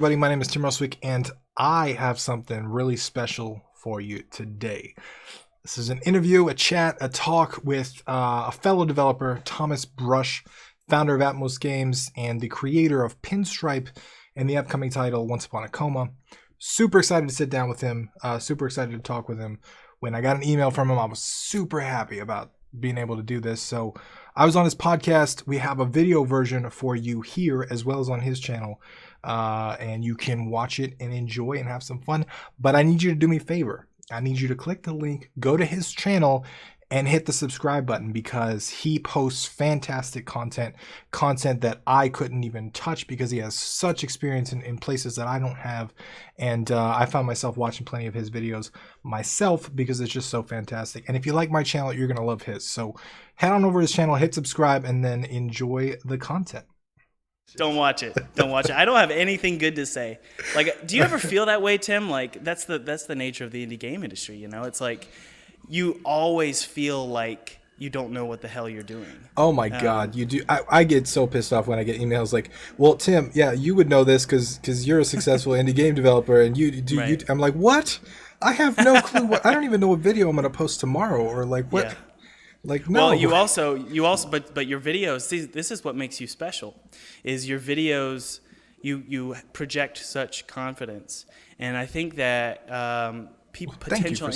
Everybody, my name is Tim Roswick, and I have something really special for you today. This is an interview, a chat, a talk with a fellow developer, Thomas Brush, founder of Atmos Games and the creator of Pinstripe and the upcoming title Once Upon a Coma. Super excited to sit down with him, super excited to talk with him. When I got an email from him, I was super happy about being able to do this. So I was on his podcast. We have a video version for you here as well as on his channel. And you can watch it and enjoy and have some fun. But I need you to do me a favor. I need you to click the link, go to his channel, and hit the subscribe button because he posts fantastic content that I couldn't even touch because he has such experience in places that I don't have. And I found myself watching plenty of his videos myself because it's just so fantastic. And if you like my channel, you're going to love his. So head on over to his channel, hit subscribe, and then enjoy the content. Don't watch it. Don't watch it. I don't have anything good to say. Like, do you ever feel that way, Tim? Like, that's the nature of the indie game industry, you know? It's like you always feel like you don't know what the hell you're doing. Oh my God, you do. I get so pissed off when I get emails like, well, Tim, yeah, you would know this because you're a successful indie game developer and you do. Right. I'm like, what? I have no clue. I don't even know what video I'm going to post tomorrow or like what. Yeah. Like, no. Well, you also, but your videos. See, this is what makes you special, is your videos. You project such confidence, and I think that potential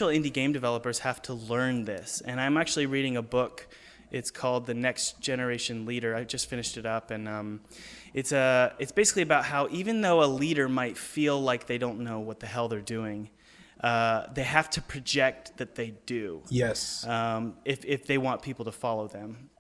indie game developers have to learn this. And I'm actually reading a book. It's called The Next Generation Leader. I just finished it up, and it's basically about how even though a leader might feel like they don't know what the hell they're doing, they have to project that they do. Yes. If they want people to follow them.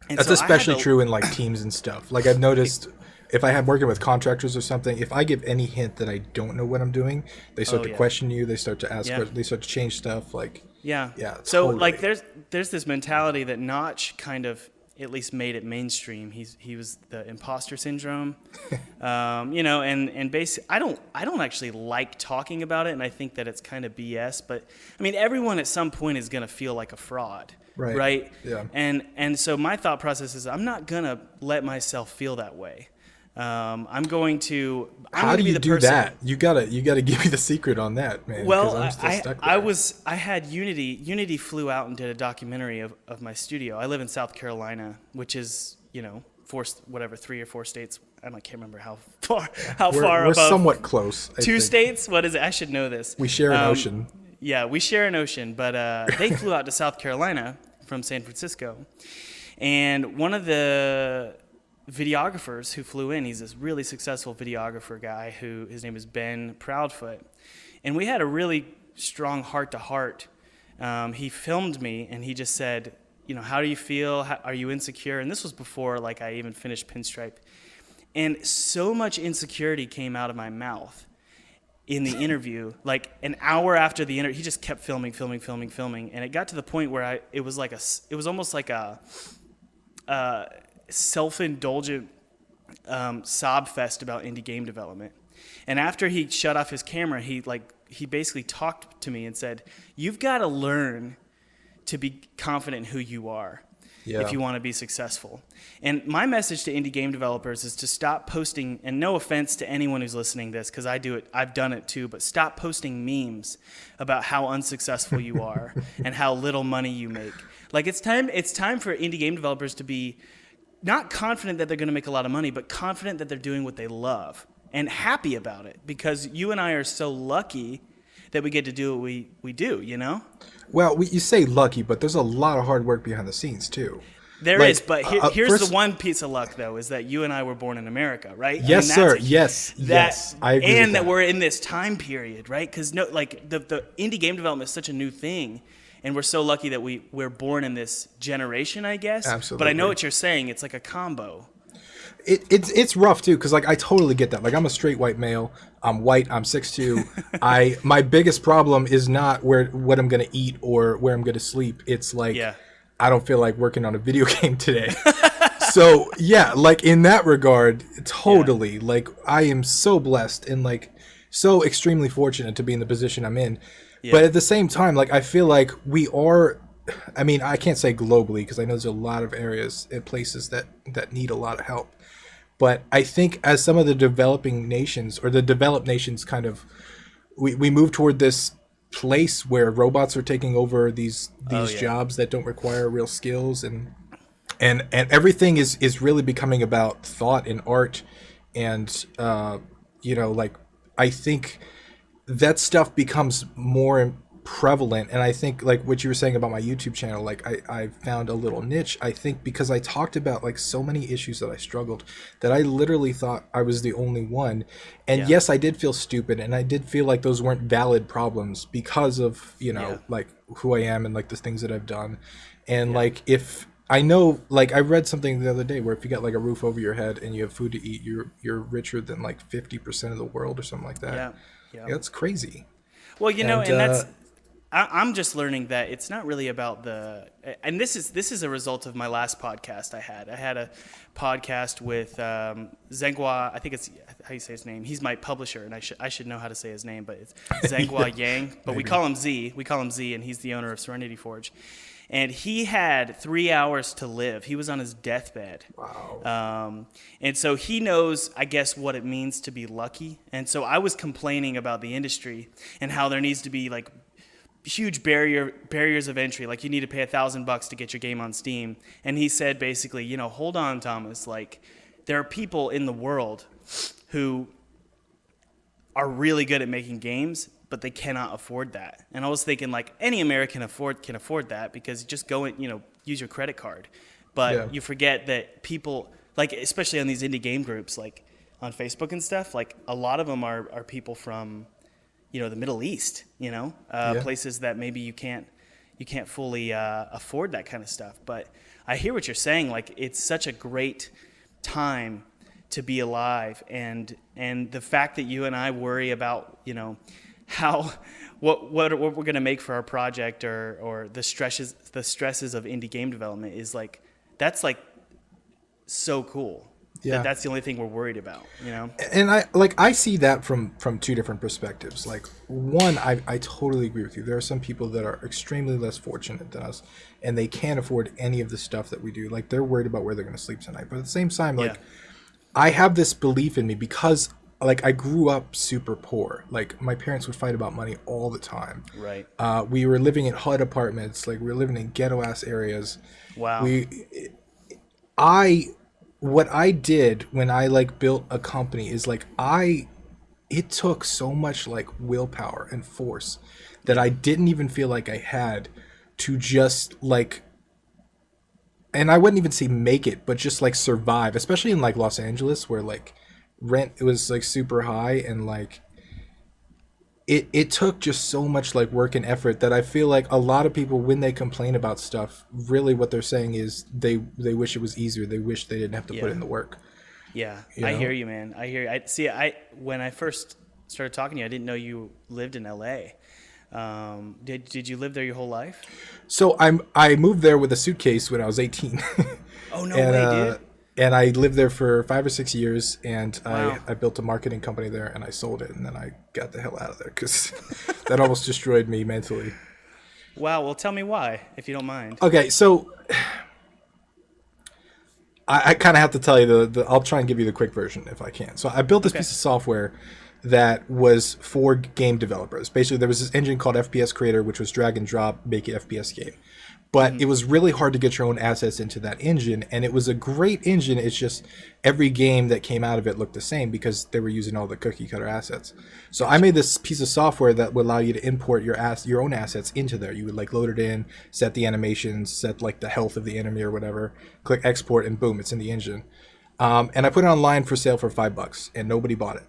And That's so especially true in like teams and stuff. Like I've noticed if I have working with contractors or something, if I give any hint that I don't know what I'm doing, they start to question you. They start to ask, they start to change stuff. Like, yeah. So totally. like there's this mentality that Notch kind of at least made it mainstream. He was the Impostor Syndrome, you know, and basically I don't actually like talking about it, and I think that it's kind of BS. But I mean, everyone at some point is going to feel like a fraud, right? Yeah. And so my thought process is I'm not gonna let myself feel that way. I'm going to. How do you do that? You gotta give me the secret on that, man. Well, I'm still stuck there. I had Unity. Unity flew out and did a documentary of my studio. I live in South Carolina, which is, you know, 3 or 4 states. I can't remember how far We're above. somewhat close. I 2 think. states? What is it? I should know this. We share an ocean. Yeah, we share an ocean, but they flew out to South Carolina from San Francisco, and one of the videographers who flew in, he's this really successful videographer guy who his name is Ben Proudfoot, and we had a really strong heart-to-heart. He filmed me and he just said, you know, how do you feel? Are you insecure? And this was before like I even finished Pinstripe, and so much insecurity came out of my mouth in the interview. Like an hour after the interview, he just kept filming, and it got to the point where it was almost like a self-indulgent sob fest about indie game development. And after he shut off his camera, he basically talked to me and said, you've got to learn to be confident in who you are if you want to be successful. And my message to indie game developers is to stop posting, and no offense to anyone who's listening to this, because I've done it too, but stop posting memes about how unsuccessful you are and how little money you make. Like it's time for indie game developers to be not confident that they're going to make a lot of money, but confident that they're doing what they love and happy about it, because you and I are so lucky that we get to do what we do, you know? Well, you say lucky, but there's a lot of hard work behind the scenes too. There is, but here's the one piece of luck, though, is that you and I were born in America, right? Yes, sir. Yes. I agree and with that we're in this time period, right? Because the indie game development is such a new thing, and we're so lucky that we're born in this generation, I guess. Absolutely. But I know what you're saying. It's like a combo. It's rough too, because like I totally get that. Like I'm a straight white male. I'm white. I'm 6'2". My biggest problem is not what I'm gonna eat or where I'm gonna sleep. It's like I don't feel like working on a video game today. So yeah, like in that regard, totally. Like I am so blessed and like so extremely fortunate to be in the position I'm in. Yeah. But at the same time, like I feel like we are. I mean, I can't say globally because I know there's a lot of areas and places that need a lot of help. But I think as some of the developing nations or the developed nations kind of we move toward this place where robots are taking over Oh these yeah. jobs that don't require real skills, and everything is really becoming about thought and art, and like I think that stuff becomes more prevalent. And I think like what you were saying about my YouTube channel, like I found a little niche, I think, because I talked about like so many issues that I struggled, that I literally thought I was the only one. And Yeah. yes, I did feel stupid, and I did feel like those weren't valid problems because of Yeah. like who I am and like the things that I've done. And Yeah. like if I know, like I read something the other day where if you got like a roof over your head and you have food to eat, you're richer than like 50% of the world or something like that. Yeah. Yeah. Yeah, that's crazy. Well, And and I'm just learning that it's not really about and this is a result of my last podcast I had. I had a podcast with Zhenghua. I think it's how you say his name. He's my publisher, and I should know how to say his name, but it's Zhenghua Yang. But we call him Z. We call him Z, and he's the owner of Serenity Forge. And he had 3 hours to live. He was on his deathbed. wow. And so he knows, I guess, what it means to be lucky. And so I was complaining about the industry and how there needs to be like huge barriers of entry. Like you need to pay $1,000 to get your game on Steam. And he said basically, hold on, Thomas. Like there are people in the world who are really good at making games, but they cannot afford that. And I was thinking like any American can afford that because just go and, use your credit card. But Yeah. you forget that people, like especially on these indie game groups, like on Facebook and stuff, like a lot of them are people from, the Middle East, Yeah. places that maybe you can't fully afford that kind of stuff. But I hear what you're saying. Like it's such a great time to be alive, and the fact that you and I worry about, how what we're going to make for our project or the stresses of indie game development is like, that's like so cool. Yeah. That's the only thing we're worried about, And I see that from two different perspectives. Like one, I totally agree with you. There are some people that are extremely less fortunate than us, and they can't afford any of the stuff that we do. Like they're worried about where they're going to sleep tonight. But at the same time, like I have this belief in me because like I grew up super poor. Like my parents would fight about money all the time. Right. We were living in HUD apartments. Like we were living in ghetto ass areas. Wow. What I did when I like built a company is like it took so much like willpower and force that I didn't even feel like I had to just like, and I wouldn't even say make it, but just like survive, especially in like Los Angeles where like rent, it was like super high, and like it took just so much like work and effort that I feel like a lot of people, when they complain about stuff, really what they're saying is they wish it was easier. They wish they didn't have to put in the work. Yeah, You I know? hear you, man. I hear you. When I first started talking to you, I didn't know you lived in LA. Did you live there your whole life? So I moved there with a suitcase when I was 18. Oh, no and, way, dude. And I lived there for 5 or 6 years, and Wow. I built a marketing company there, and I sold it, and then I got the hell out of there because that almost destroyed me mentally. Wow. Well, tell me why, if you don't mind. Okay, so I kind of have to tell you I'll try and give you the quick version if I can. So I built this piece of software that was for game developers. Basically, there was this engine called FPS Creator, which was drag and drop, make it FPS game. But it was really hard to get your own assets into that engine, and it was a great engine. It's just every game that came out of it looked the same because they were using all the cookie cutter assets. So I made this piece of software that would allow you to import your own assets into there. You would like load it in, set the animations, set like the health of the enemy or whatever, click export, and boom, it's in the engine. And I put it online for sale for $5, and nobody bought it.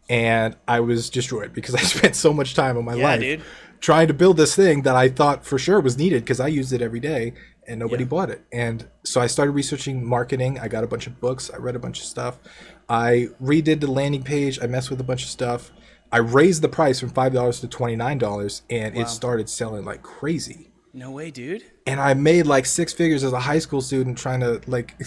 And I was destroyed because I spent so much time of my life dude. trying to build this thing that I thought for sure was needed because I used it every day, and nobody bought it. And so I started researching marketing. I got a bunch of books. I read a bunch of stuff. I redid the landing page. I messed with a bunch of stuff. I raised the price from $5 to $29, and it started selling like crazy. No way, dude. And I made like 6 figures as a high school student trying to like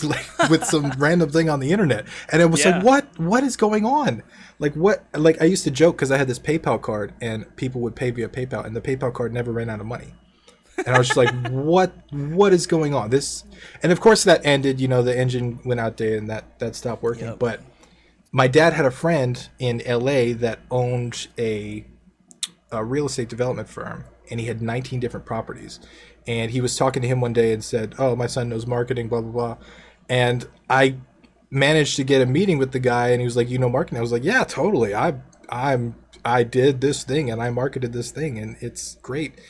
with some random thing on the internet. And it was like, what is going on? Like what, like I used to joke because I had this PayPal card and people would pay via PayPal, and the PayPal card never ran out of money. And I was just like, what is going on? This, and of course that ended. You know, the engine went outdated and that stopped working. Yep. But my dad had a friend in LA that owned a real estate development firm, and he had 19 different properties. And he was talking to him one day and said, "Oh, my son knows marketing, blah blah blah." And I managed to get a meeting with the guy, and he was like, "You know marketing?" I was like, "Yeah, totally. I did this thing and I marketed this thing, and it's great."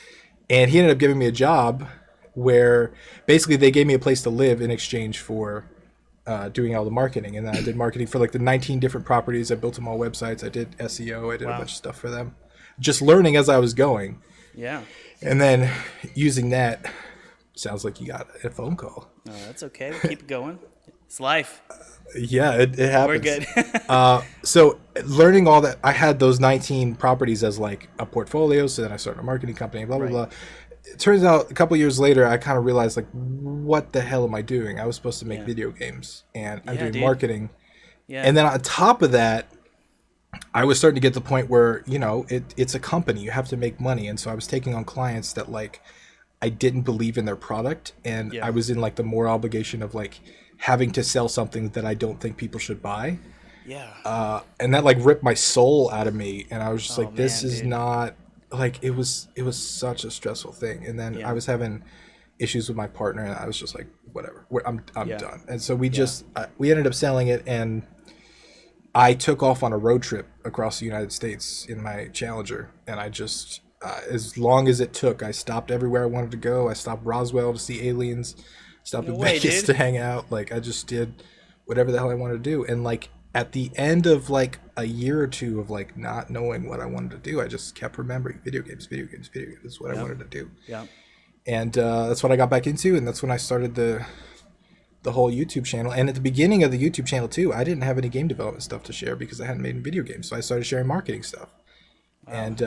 And he ended up giving me a job where basically they gave me a place to live in exchange for doing all the marketing. And then I did marketing for like the 19 different properties. I built them all websites. I did SEO. I did a Wow. bunch of stuff for them, just learning as I was going. Yeah. And then using that, sounds like you got a phone call. No, that's okay. Keep it going. It's life. Yeah, it happens. We're good. So learning all that, I had those 19 properties as like a portfolio. So then I started a marketing company, blah, blah, Right. blah. It turns out a couple years later, I kind of realized like, what the hell am I doing? I was supposed to make Yeah. video games, and I'm Yeah, doing dude. marketing. Yeah. And then on top of that, I was starting to get to the point where, you know, it's a company. You have to make money. And so I was taking on clients that like I didn't believe in their product. And Yeah. I was in like the moral obligation of like having to sell something that I don't think people should buy. Yeah. And that like ripped my soul out of me. And I was just Oh, like, this man, is dude. not like, it was such a stressful thing. And then Yeah. I was having issues with my partner, and I was just like, whatever, I'm Yeah. done. And so we ended up selling it, and I took off on a road trip across the United States in my Challenger, and I just, as long as it took, I stopped everywhere I wanted to go. I stopped Roswell to see aliens, stopped No in way, Vegas dude. to hang out. Like I just did whatever the hell I wanted to do. And like at the end of like a year or two of like not knowing what I wanted to do, I just kept remembering video games, video games, video games. This is what I Yep. wanted to do, Yeah. and that's what I got back into, and that's when I started the whole YouTube channel. And at the beginning of the YouTube channel too, I didn't have any game development stuff to share because I hadn't made any video games. So I started sharing marketing stuff, and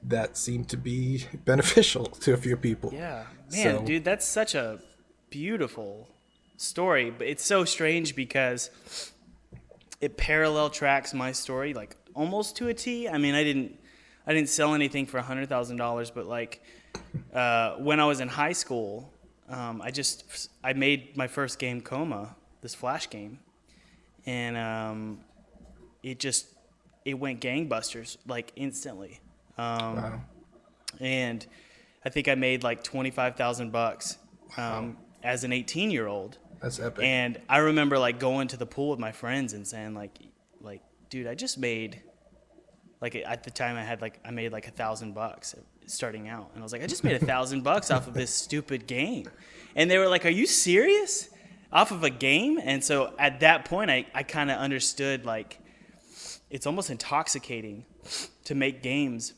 that seemed to be beneficial to a few people. Yeah. Man, So- dude, that's such a beautiful story. But it's so strange because it parallel tracks my story like almost to a T. I mean, I didn't sell anything for $100,000, but like when I was in high school, I made my first game, Coma, this Flash game, and it went gangbusters like instantly. Wow. And I think I made like $25,000 as an 18-year-old. That's epic. And I remember like going to the pool with my friends and saying like, dude, I just made like at the time I made like $1,000 starting out, and I was like, I just made $1,000 off of this stupid game, and they were like, are you serious? Off of a game? And so at that point, I kind of understood like it's almost intoxicating to make games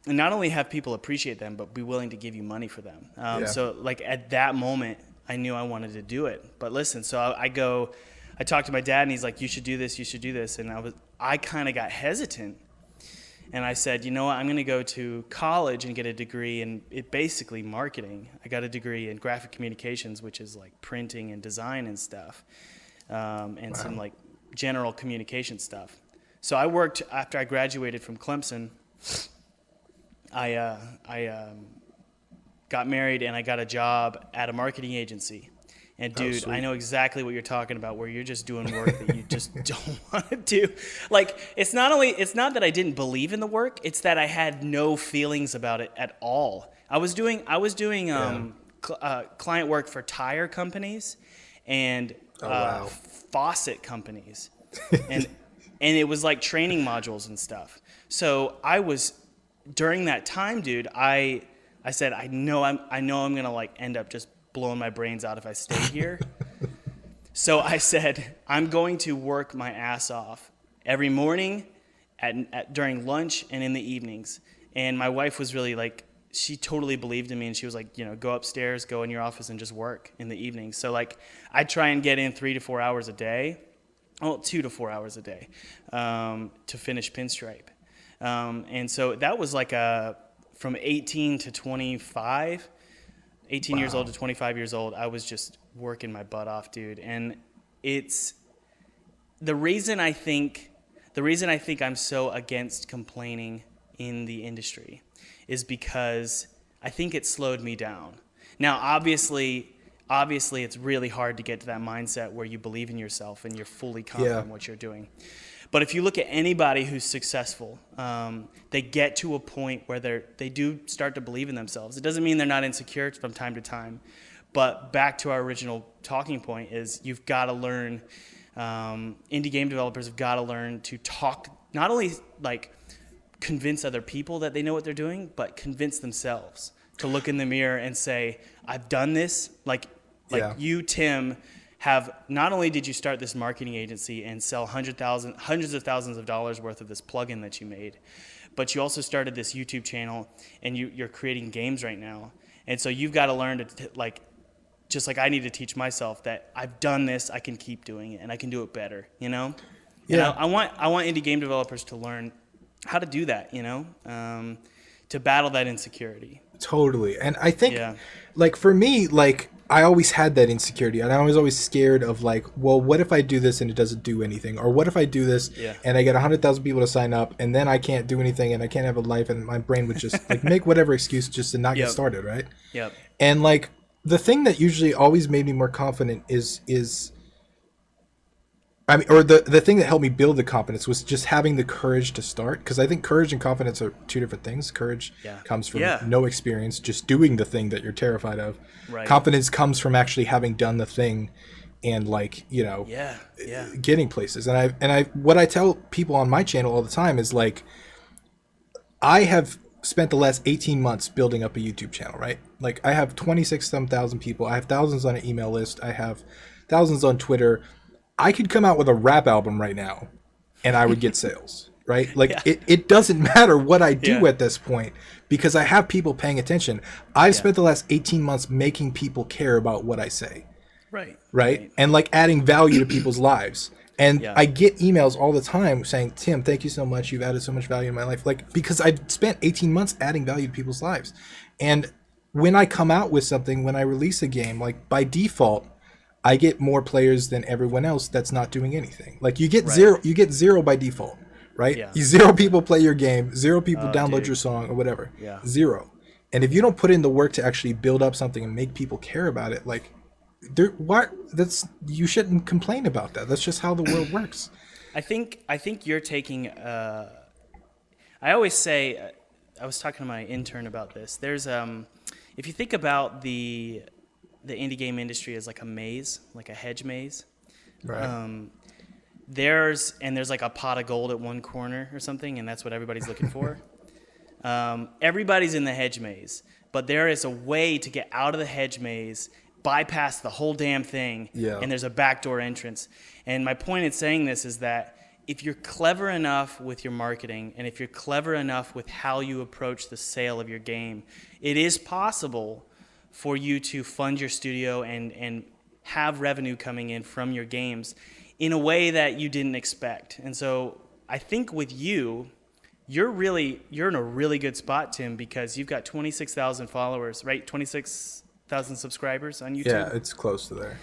and not only have people appreciate them, but be willing to give you money for them. Yeah. So like at that moment, I knew I wanted to do it. But listen, so I talked to my dad, and he's like, you should do this. And I kind of got hesitant. And I said, you know what, I'm going to go to college and get a degree in basically marketing. I got a degree in graphic communications, which is like printing and design and stuff, and some like general communication stuff. So I worked after I graduated from Clemson. I got married, and I got a job at a marketing agency. And dude, sweet. I know exactly what you're talking about, where you're just doing work that you just don't want to do. Like, it's not that I didn't believe in the work, it's that I had no feelings about it at all. I was doing client work for tire companies and wow. faucet companies. And it was like training modules and stuff. So during that time, dude, I said, I know I'm going to like end up just blowing my brains out if I stay here. So I said, I'm going to work my ass off every morning, during lunch, and in the evenings. And my wife was really like, she totally believed in me, and she was like, go upstairs, go in your office, and just work in the evenings. So like, I try and get in 3 to 4 hours a day, 2 to 4 hours a day, to finish Pinstripe. And so that was like from 18 to 25. 18 years old to 25 years old, I was just working my butt off, dude. And it's the reason I think I'm so against complaining in the industry is because I think it slowed me down. Now, obviously it's really hard to get to that mindset where you believe in yourself and you're fully confident in what you're doing. But if you look at anybody who's successful, they get to a point where they do start to believe in themselves. It doesn't mean they're not insecure from time to time. But back to our original talking point is you've got to learn, indie game developers have got to learn to talk, not only like convince other people that they know what they're doing, but convince themselves to look in the mirror and say, I've done this. Like you, Tim, have not only did you start this marketing agency and sell hundreds of thousands of dollars worth of this plugin that you made, but you also started this YouTube channel and you're creating games right now. And so you've got to learn to just like I need to teach myself that I've done this, I can keep doing it and I can do it better, you know? Yeah. And I want indie game developers to learn how to do that, you know, to battle that insecurity. Totally. And I think like for me, like I always had that insecurity and I was always scared of like, well, what if I do this and it doesn't do anything? Or what if I do this and I get 100,000 people to sign up and then I can't do anything and I can't have a life and my brain would just like make whatever excuse just to not get started, right? Yep. And like the thing that usually always made me more confident is I mean, or the thing that helped me build the confidence was just having the courage to start. Because I think courage and confidence are two different things. Courage comes from no experience, just doing the thing that you're terrified of. Right. Confidence comes from actually having done the thing and like, you know, getting places. And I what I tell people on my channel all the time is like, I have spent the last 18 months building up a YouTube channel, right? Like I have 26,000 people. I have thousands on an email list. I have thousands on Twitter. I could come out with a rap album right now and I would get sales, right? Like it doesn't matter what I do at this point because I have people paying attention. I've spent the last 18 months making people care about what I say. Right. And like adding value to people's lives. And I get emails all the time saying, Tim, thank you so much. You've added so much value in my life. Like, because I've spent 18 months adding value to people's lives. And when I come out with something, when I release a game, like by default, I get more players than everyone else that's not doing anything. Like you get zero by default, right? Zero people play your game, zero people download your song or whatever. Zero. And if you don't put in the work to actually build up something and make people care about it, like you shouldn't complain about that. That's just how the world works. I think you're taking I always say I was talking to my intern about this. There's if you think about the indie game industry as like a maze, like a hedge maze. Right. There's like a pot of gold at one corner or something, and that's what everybody's looking for. Everybody's in the hedge maze, but there is a way to get out of the hedge maze, bypass the whole damn thing, and there's a backdoor entrance. And my point in saying this is that if you're clever enough with your marketing, and if you're clever enough with how you approach the sale of your game, it is possible for you to fund your studio and have revenue coming in from your games in a way that you didn't expect. And so I think with you're in a really good spot, Tim, because you've got 26,000 followers, right? 26,000 subscribers on YouTube. Yeah, it's close to there.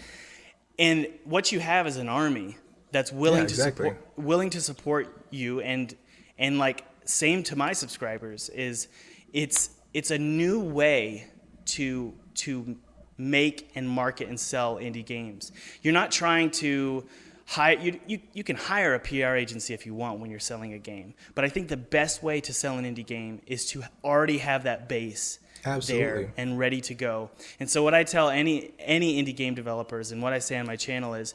And what you have is an army that's willing to support you and like same to my subscribers is it's a new way to make and market and sell indie games. You're not trying to hire you can hire a PR agency if you want when you're selling a game. But I think the best way to sell an indie game is to already have that base there and ready to go. And so what I tell any indie game developers and what I say on my channel is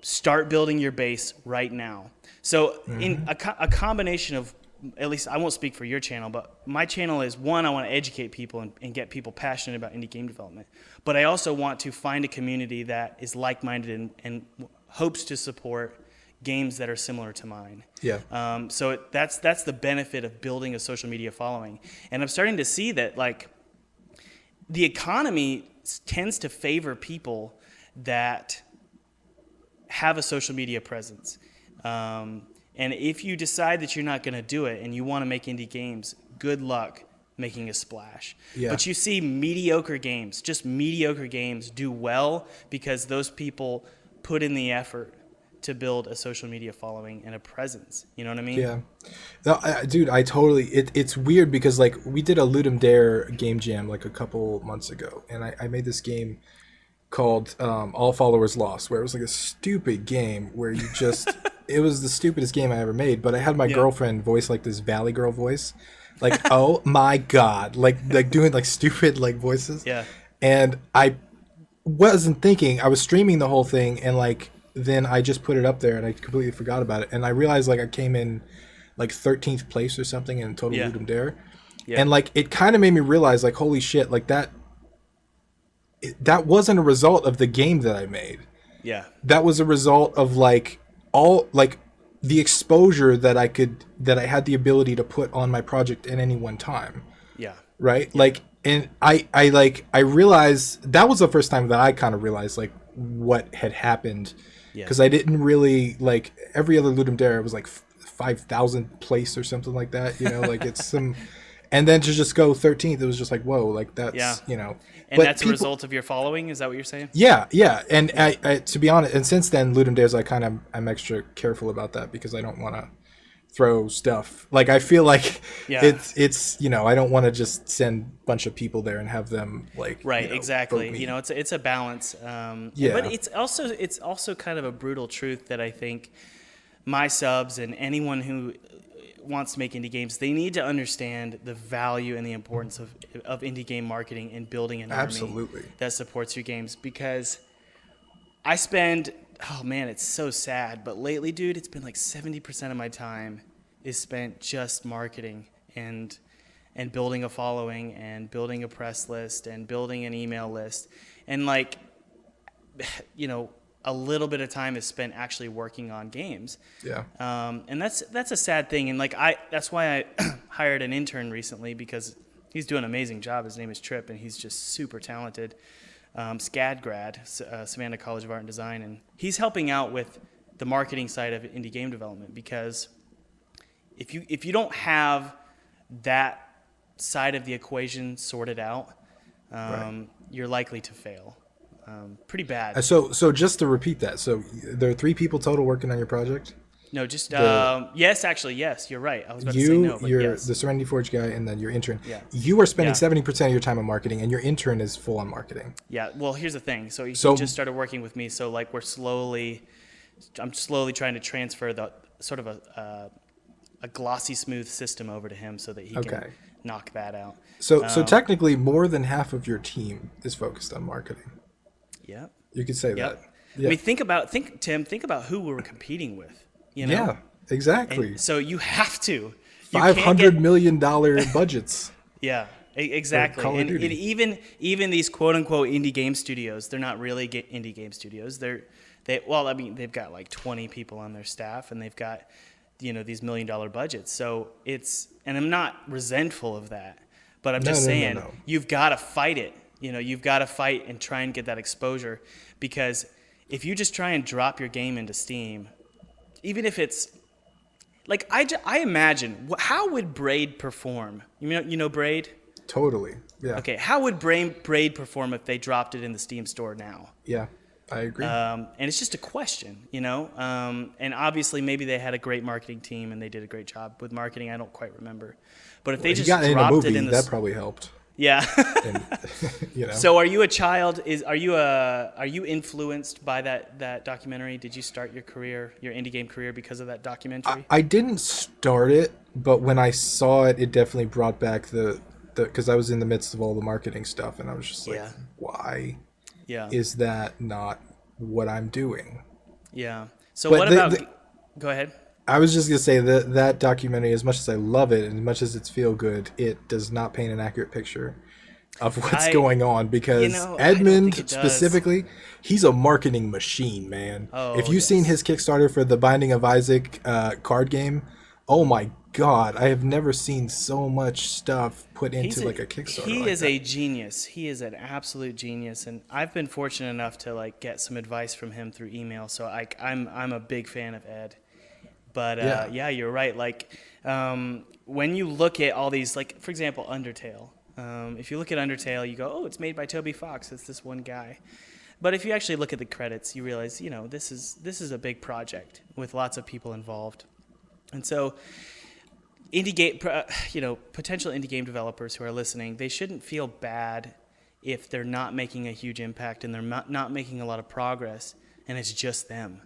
start building your base right now. So in a combination of, at least I won't speak for your channel, but my channel is one, I want to educate people and get people passionate about indie game development. But I also want to find a community that is like-minded and hopes to support games that are similar to mine. So that's the benefit of building a social media following. And I'm starting to see that like the economy tends to favor people that have a social media presence. And if you decide that you're not going to do it and you want to make indie games, good luck making a splash. But you see mediocre games do well because those people put in the effort to build a social media following and a presence. You know what I mean? Yeah. No, dude, I totally. It's weird because like we did a Ludum Dare game jam like a couple months ago, and I made this game called All Followers Lost, where it was like a stupid game where you just it was the stupidest game I ever made. But I had my girlfriend voice like this Valley Girl voice, like oh my god, like doing like stupid like voices. Yeah. And I wasn't thinking. I was streaming the whole thing, and like then I just put it up there, and I completely forgot about it. And I realized like I came in like 13th place or something in total Ludum Dare, and like it kind of made me realize like holy shit, like that wasn't a result of the game that I made. Yeah. That was a result of like all like the exposure that I had the ability to put on my project at any one time. Yeah. Right? Yeah. Like, and I realized that was the first time that I kind of realized like what had happened. Yeah. Cause I didn't really like every other Ludum Dare was like 5,000 place or something like that, you know, like it's some, and then to just go 13th, it was just like, whoa, like that's, you know. And but that's a result of your following? Is that what you're saying? Yeah, yeah. And I to be honest, and since then, Ludum Dares, I'm extra careful about that because I don't want to throw stuff. Like, I feel like it's you know, I don't want to just send a bunch of people there and have them, like, right, you know, exactly. You know, it's a balance. But it's also kind of a brutal truth that I think my subs and anyone who wants to make indie games, they need to understand the value and the importance of indie game marketing and building an army that supports your games. Because I spend, oh man, it's so sad, but lately, dude, it's been like 70% of my time is spent just marketing and building a following and building a press list and building an email list. And like, you know, a little bit of time is spent actually working on games. Yeah. And that's a sad thing. And like that's why I hired an intern recently, because he's doing an amazing job. His name is Tripp, and he's just super talented. SCAD grad, Savannah College of Art and Design, and he's helping out with the marketing side of indie game development, because if you don't have that side of the equation sorted out, you're likely to fail. Pretty bad. So just to repeat that, so there are 3 people total working on your project? No, just yes, actually, yes, you're right. I was about to say no, but you're yes. the Serenity Forge guy, and then your intern. Yeah. You are spending 70% of your time on marketing, and your intern is full on marketing. Yeah. Well, here's the thing. So he just started working with me. So like I'm slowly trying to transfer the sort of a glossy smooth system over to him so that he can knock that out. So technically, more than half of your team is focused on marketing. Yeah. You could say that. Yeah. I mean, think about who we were competing with. You know? Yeah, exactly. And so you have to. $500 million budgets. Yeah, exactly. And even these quote unquote indie game studios, they're not really indie game studios. They've got like 20 people on their staff, and they've got, you know, these $1 million budgets. So and I'm not resentful of that, but I'm just saying you've got to fight it. You know, you've got to fight and try and get that exposure, because if you just try and drop your game into Steam, even if it's like I imagine, how would Braid perform? You know Braid? Totally. Yeah. Okay, how would Braid perform if they dropped it in the Steam store now? Yeah, I agree. And it's just a question, you know. And obviously, maybe they had a great marketing team and they did a great job with marketing. I don't quite remember, but if they just dropped it in the that probably helped. Yeah. And, you know. So are you a child? Are you influenced by that documentary? Did you start your indie game career because of that documentary? I didn't start it, but when I saw it, it definitely brought back because I was in the midst of all the marketing stuff, and I was just like, why is that not what I'm doing? Yeah. So but what about go ahead. I was just going to say that documentary, as much as I love it and as much as it's feel good, it does not paint an accurate picture of what's going on, because Edmund specifically, he's a marketing machine, man. Oh, if you've seen his Kickstarter for the Binding of Isaac card game, oh my God, I have never seen so much stuff put into like a Kickstarter. He is a genius. He is an absolute genius, and I've been fortunate enough to like get some advice from him through email. So I'm a big fan of Ed. But yeah, you're right. Like when you look at all these, like for example, Undertale. If you look at Undertale, you go, oh, it's made by Toby Fox. It's this one guy. But if you actually look at the credits, you realize, this is a big project with lots of people involved. And so potential indie game developers who are listening, they shouldn't feel bad if they're not making a huge impact and they're not making a lot of progress and it's just them,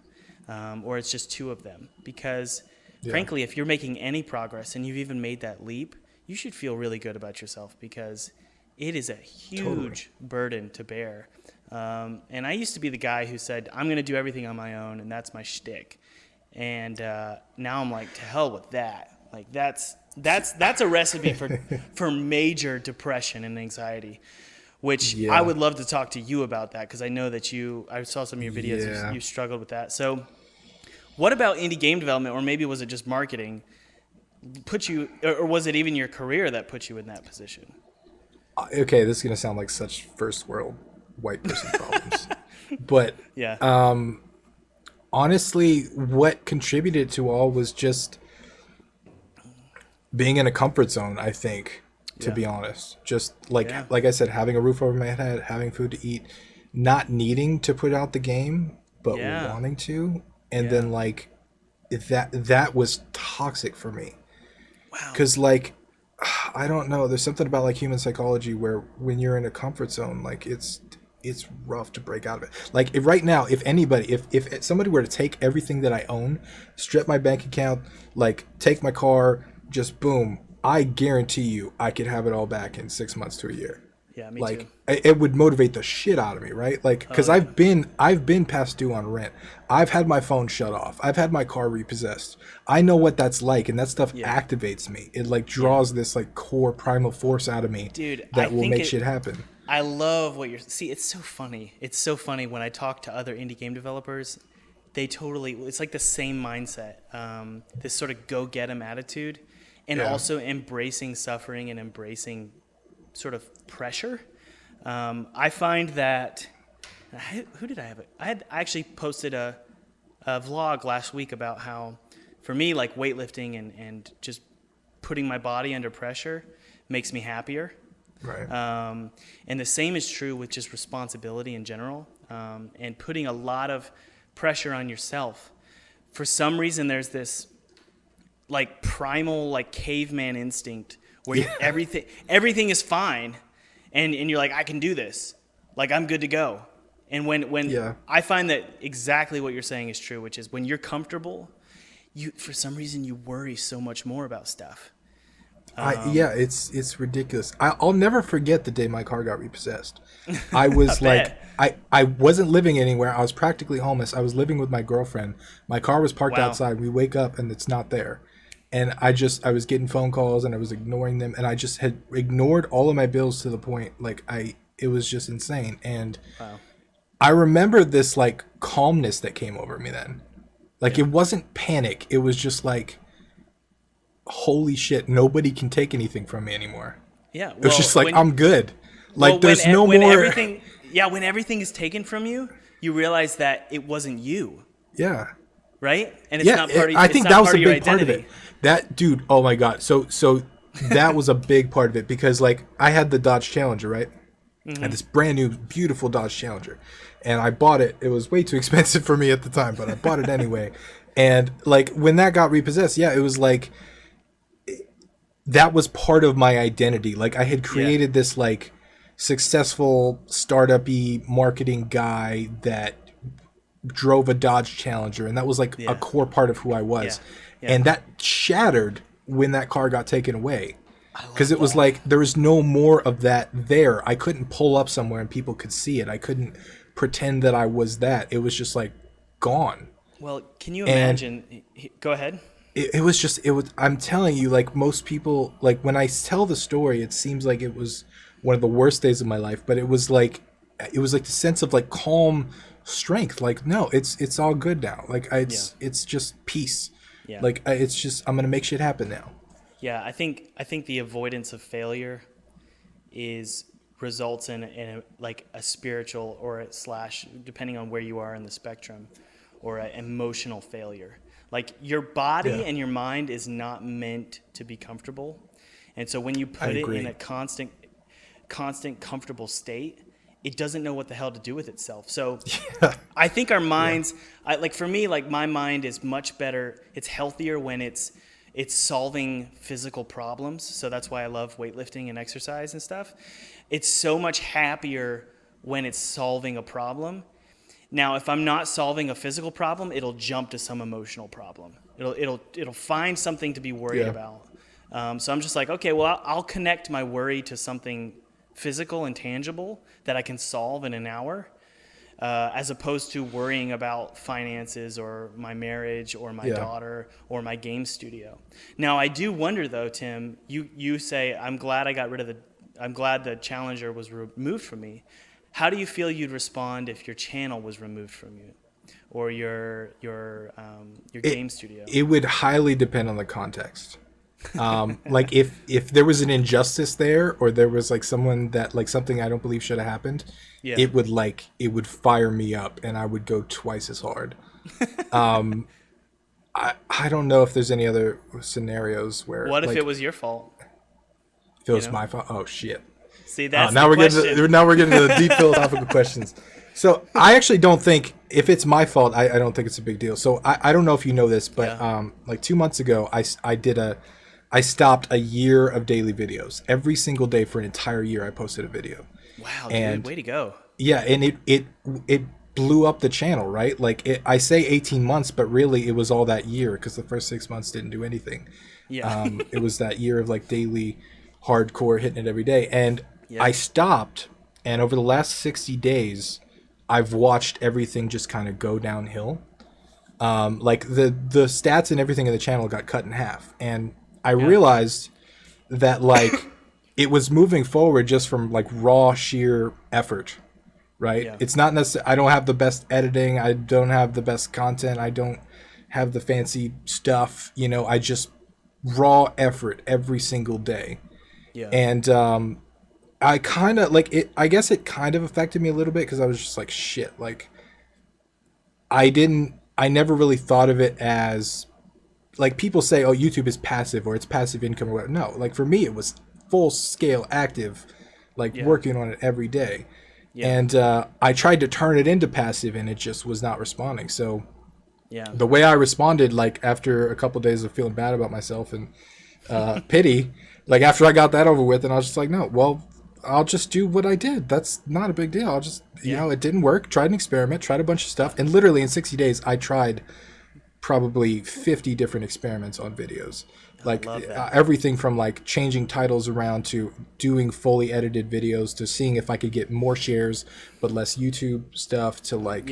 or it's just two of them. Because frankly, if you're making any progress and you've even made that leap, you should feel really good about yourself, because it is a huge burden to bear. And I used to be the guy who said, I'm going to do everything on my own, and that's my shtick. And now I'm like, to hell with that. Like that's a recipe for major depression and anxiety, which I would love to talk to you about that, because I know that I saw some of your videos, you struggled with that. So what about indie game development, or maybe was it just marketing, or was it even your career that put you in that position? Okay, this is going to sound like such first world white person problems. But honestly, what contributed to all was just being in a comfort zone, I think, to be honest. Just like I said, having a roof over my head, having food to eat, not needing to put out the game, but wanting to. And then like that was toxic for me. Wow. Because like, I don't know, there's something about like human psychology where when you're in a comfort zone, like it's rough to break out of it. Like right now, if somebody were to take everything that I own, strip my bank account, like take my car, just boom, I guarantee you I could have it all back in 6 months to a year. Yeah, me like, too. It would motivate the shit out of me, right? Like, because I've been past due on rent. I've had my phone shut off. I've had my car repossessed. I know what that's like, and that stuff activates me. It like draws this like core primal force out of me, dude, that will make shit happen. I love what see, it's so funny. It's so funny when I talk to other indie game developers. It's like the same mindset, this sort of go get 'em attitude, and also embracing suffering and embracing sort of pressure. I find that, who did I have? I actually posted a vlog last week about how, for me, like weightlifting and just putting my body under pressure makes me happier. Right. And the same is true with just responsibility in general, and putting a lot of pressure on yourself. For some reason, there's this like primal, like caveman instinct where everything is fine, and you're like, I can do this, like I'm good to go. And when I find that exactly what you're saying is true, which is when you're comfortable, for some reason you worry so much more about stuff. It's ridiculous. I'll never forget the day my car got repossessed. I was like, I wasn't living anywhere. I was practically homeless. I was living with my girlfriend. My car was parked outside. We wake up and it's not there. And I was getting phone calls and I was ignoring them. And I just had ignored all of my bills to the point, like it was just insane. And I remember this like calmness that came over me then. Like it wasn't panic. It was just like, holy shit, nobody can take anything from me anymore. Yeah. Well, it was just like, I'm good. Like there's no more. When everything is taken from you, you realize that it wasn't you. Yeah. Right? And it's not part of I think that was a big part of it. That dude, oh my God. So that was a big part of it, because like I had the Dodge Challenger, right? Mm-hmm. I had this brand new, beautiful Dodge Challenger. And I bought it. It was way too expensive for me at the time, but I bought it anyway. And like when that got repossessed, it was like, that was part of my identity. Like I had created this like successful startup-y marketing guy that drove a Dodge Challenger, and that was like a core part of who I was. And that shattered when that car got taken away, because it was like there was no more of that there. I couldn't pull up somewhere and people could see it. I couldn't pretend that I was that. It was just like gone. Well, can you imagine? Go ahead. It was I'm telling you, like most people, like when I tell the story, it seems like it was one of the worst days of my life, but it was like the sense of like calm strength. Like, no, it's all good now. Like it's just peace. Yeah. Like it's just, I'm going to make shit happen now. Yeah. I think the avoidance of failure results in a spiritual or / depending on where you are in the spectrum, or an emotional failure. Like your body and your mind is not meant to be comfortable. And so when you put it in a constant comfortable state, it doesn't know what the hell to do with itself. So Yeah. I think our minds, like for me, like my mind is much better. It's healthier when it's solving physical problems. So that's why I love weightlifting and exercise and stuff. It's so much happier when it's solving a problem. Now, if I'm not solving a physical problem, it'll jump to some emotional problem. It'll find something to be worried Yeah. about. So I'm just like, okay, well, I'll connect my worry to something physical and tangible that I can solve in an hour, as opposed to worrying about finances or my marriage or my daughter or my game studio. Now, I do wonder though, Tim, you say, I'm glad the Challenger was removed from me. How do you feel you'd respond if your channel was removed from you, or your game studio? It would highly depend on the context. Like if there was an injustice there, or there was like someone that like something I don't believe should have happened, it would fire me up and I would go twice as hard. I don't know if there's any other scenarios where. What if like, it was your fault? if it was my fault? Oh shit. See, that's now the we're question. getting to the deep philosophical questions. So I actually don't think, if it's my fault, I don't think it's a big deal. So I don't know if you know this, but like 2 months ago, I stopped a year of daily videos. Every single day for an entire year, I posted a video. Wow, and dude, way to go. Yeah, and it blew up the channel, right? Like I say 18 months, but really it was all that year, because the first 6 months didn't do anything. Yeah. It was that year of like daily hardcore hitting it every day. And I stopped, and over the last 60 days, I've watched everything just kind of go downhill. Like the stats and everything in the channel got cut in half. And I realized that like it was moving forward just from like raw sheer effort, right? Yeah. It's not necessarily, I don't have the best editing, I don't have the best content, I don't have the fancy stuff, I just raw effort every single day. Yeah. And I kind of like it. I guess it kind of affected me a little bit, because I was just like, shit, like I never really thought of it as, like, people say, oh, YouTube is passive, or it's passive income or whatever. No, like for me, it was full scale active, like working on it every day. And I tried to turn it into passive, and it just was not responding. So the way I responded, like after a couple of days of feeling bad about myself and pity, like after I got that over with, and I was just like, no, well, I'll just do what I did. That's not a big deal. I'll just, it didn't work. Tried an experiment, tried a bunch of stuff. And literally in 60 days, I tried probably 50 different experiments on videos. Like everything from like changing titles around to doing fully edited videos to seeing if I could get more shares but less YouTube stuff to like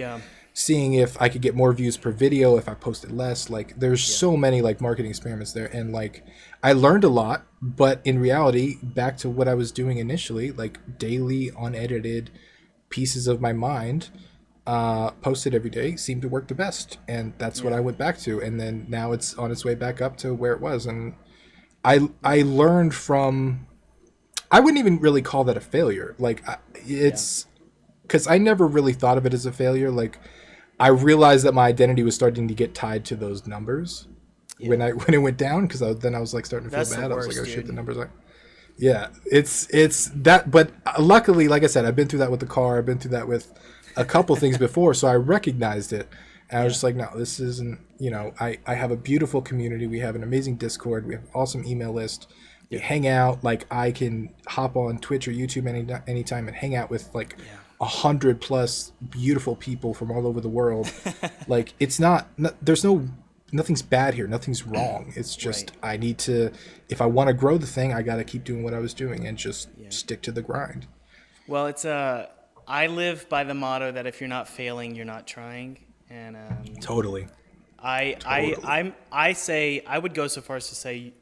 seeing if I could get more views per video if I posted less. Like there's so many like marketing experiments there, and like I learned a lot, but in reality, back to what I was doing initially, like daily unedited pieces of my mind posted every day seemed to work the best, and that's what I went back to. And then now it's on its way back up to where it was. And I learned from, I wouldn't even really call that a failure. Like it's because I never really thought of it as a failure. Like I realized that my identity was starting to get tied to those numbers when it went down, because then I was like starting to feel bad. I was like, oh shit, the numbers are. Yeah, it's that. But luckily, like I said, I've been through that with the car. I've been through that with a couple things before, so I recognized it, and I was just like, no, this isn't. I have a beautiful community. We have an amazing Discord. We have an awesome email list. We hang out. Like I can hop on Twitch or YouTube anytime and hang out with like 100+ beautiful people from all over the world. Like it's not. There's nothing's bad here. Nothing's wrong. It's just I need to. If I want to grow the thing, I got to keep doing what I was doing and just stick to the grind. Well, it's I live by the motto that if you're not failing, you're not trying. And Totally. I say I would go so far as to say,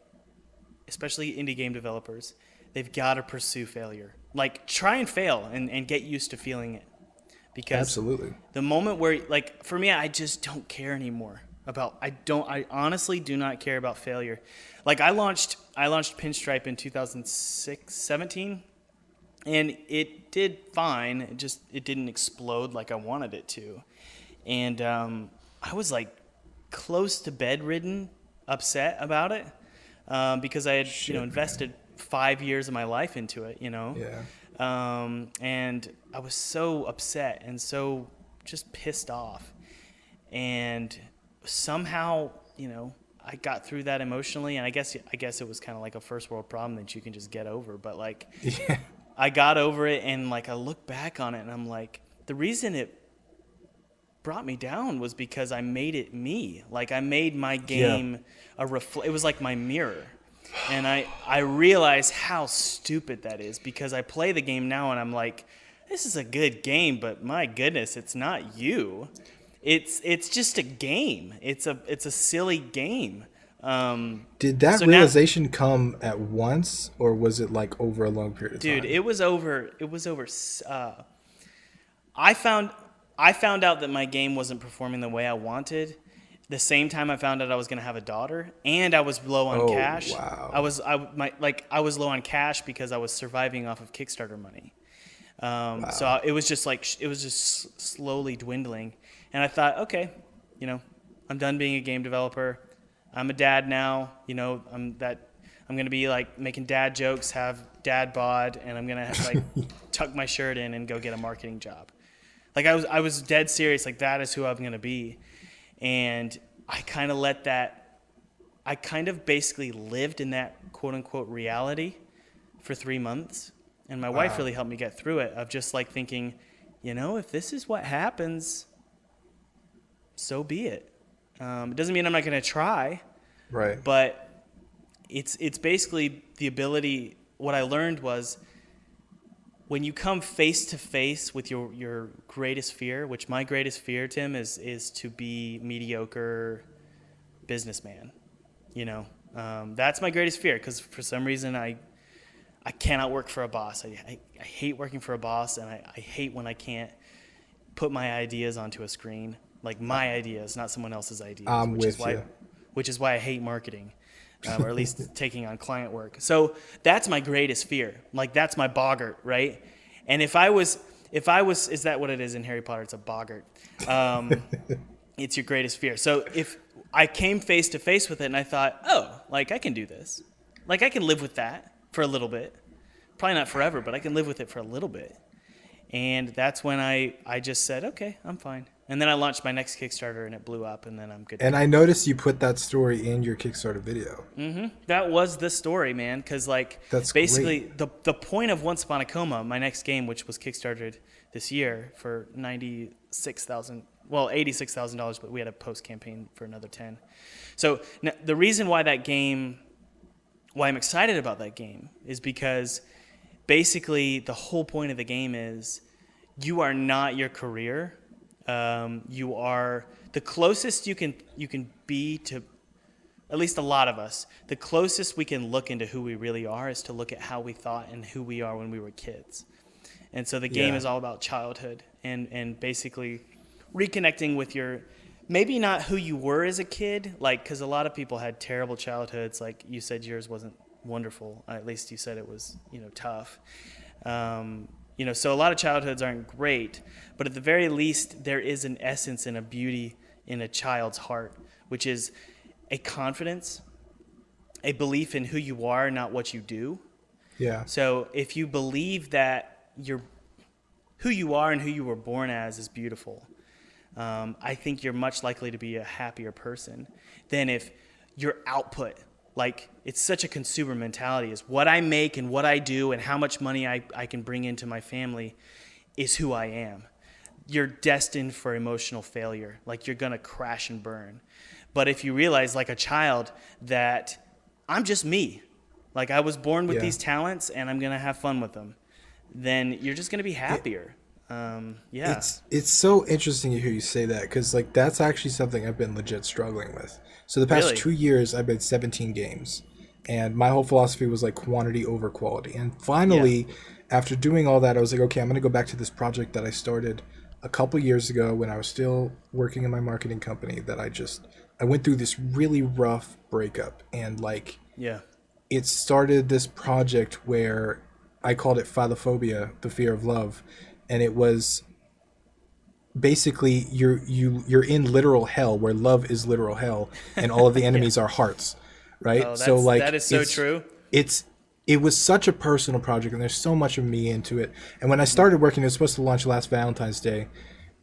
especially indie game developers, they've got to pursue failure. Like try and fail and get used to feeling it. Because absolutely, the moment where, like for me, I just don't care anymore about. I honestly do not care about failure. Like I launched Pinstripe in 2017. And it did fine. It didn't explode like I wanted it to. And I was like close to bedridden, upset about it, because I had invested 5 years of my life into it. Yeah. And I was so upset and so just pissed off. And somehow, I got through that emotionally. And I guess it was kind of like a first world problem that you can just get over. But like, Yeah. I got over it, and like I look back on it, and I'm like, the reason it brought me down was because I made it me. Like I made my game it was like my mirror. And I realize how stupid that is, because I play the game now and I'm like, this is a good game, but my goodness, it's not you. It's just a game. It's a silly game. Did that so realization come at once, or was it like over a long period of time? Dude, it was over. I found out that my game wasn't performing the way I wanted. The same time I found out I was going to have a daughter, and I was low on cash. Wow. I was low on cash because I was surviving off of Kickstarter money. Wow. So it was just slowly dwindling, and I thought, okay, I'm done being a game developer. I'm a dad now. I'm going to be like making dad jokes, have dad bod, and I'm going to like tuck my shirt in and go get a marketing job. Like I was dead serious. Like that is who I'm going to be. And I kind of basically lived in that quote unquote reality for 3 months. And my wife really helped me get through it, of just like thinking, if this is what happens, so be it. It doesn't mean I'm not going to try. Right. But it's basically the ability. What I learned was, when you come face to face with your greatest fear, which my greatest fear, Tim, is to be mediocre businessman. That's my greatest fear, because for some reason I cannot work for a boss. I hate working for a boss, and I hate when I can't put my ideas onto a screen, like my ideas, not someone else's ideas. Which is why I hate marketing. Or at least taking on client work. So that's my greatest fear. Like that's my boggart, right? And if I was, is that what it is in Harry Potter? It's a boggart. It's your greatest fear. So if I came face to face with it and I thought, oh, like I can do this. Like I can live with that for a little bit. Probably not forever, but I can live with it for a little bit. And that's when I just said, okay, I'm fine. And then I launched my next Kickstarter, and it blew up, and then I'm good. And I noticed you put that story in your Kickstarter video. Mm-hmm. That was the story, man, because that's basically great. the point of Once Upon a Coma, my next game, which was Kickstarted this year for $86,000, but we had a post campaign for another 10. So the reason why I'm excited about that game is because basically the whole point of the game is you are not your career. You are the closest you can be to, at least a lot of us, the closest we can look into who we really are is to look at how we thought and who we are when we were kids. And so the game is all about childhood and basically reconnecting with your, maybe not who you were as a kid, like, because a lot of people had terrible childhoods. Like you said, yours wasn't wonderful. At least you said it was, tough. So a lot of childhoods aren't great, but at the very least, there is an essence and a beauty in a child's heart, which is a confidence, a belief in who you are, not what you do. Yeah. So if you believe that who you are and who you were born as is beautiful, I think you're much likely to be a happier person than if your output, like it's such a consumer mentality, is what I make and what I do and how much money I can bring into my family is who I am. You're destined for emotional failure. Like you're going to crash and burn. But if you realize, like a child, that I'm just me, like I was born with these talents and I'm going to have fun with them, then you're just going to be happier. It's so interesting to hear you say that, because like that's actually something I've been legit struggling with. So the past 2 years I've made 17 games, and my whole philosophy was like quantity over quality. And finally, after doing all that, I was like, okay, I'm going to go back to this project that I started a couple years ago when I was still working in my marketing company, that I went through this really rough breakup, and like it started this project where I called it philophobia, the fear of love. And it was basically you're in literal hell, where love is literal hell, and all of the enemies are hearts, right? Oh, that is so true. It's it was such a personal project, and there's so much of me into it. And when I started working, it was supposed to launch last Valentine's Day,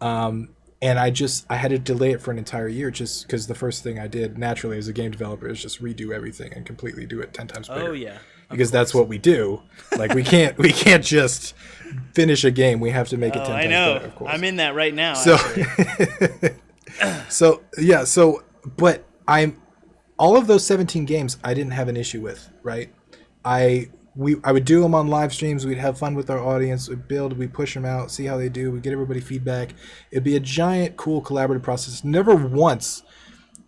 and I had to delay it for an entire year just because the first thing I did naturally as a game developer is just redo everything and completely do it 10 times bigger. Oh yeah, because that's what we do. Like we can't just finish a game. We have to make it 10 times better. Of course, I'm in that right now. So, but I'm all of those 17 games I didn't have an issue with, right? I would do them on live streams. We'd have fun with our audience. We'd build, we push them out, see how they do. We get everybody feedback. It'd be a giant, cool, collaborative process. Never once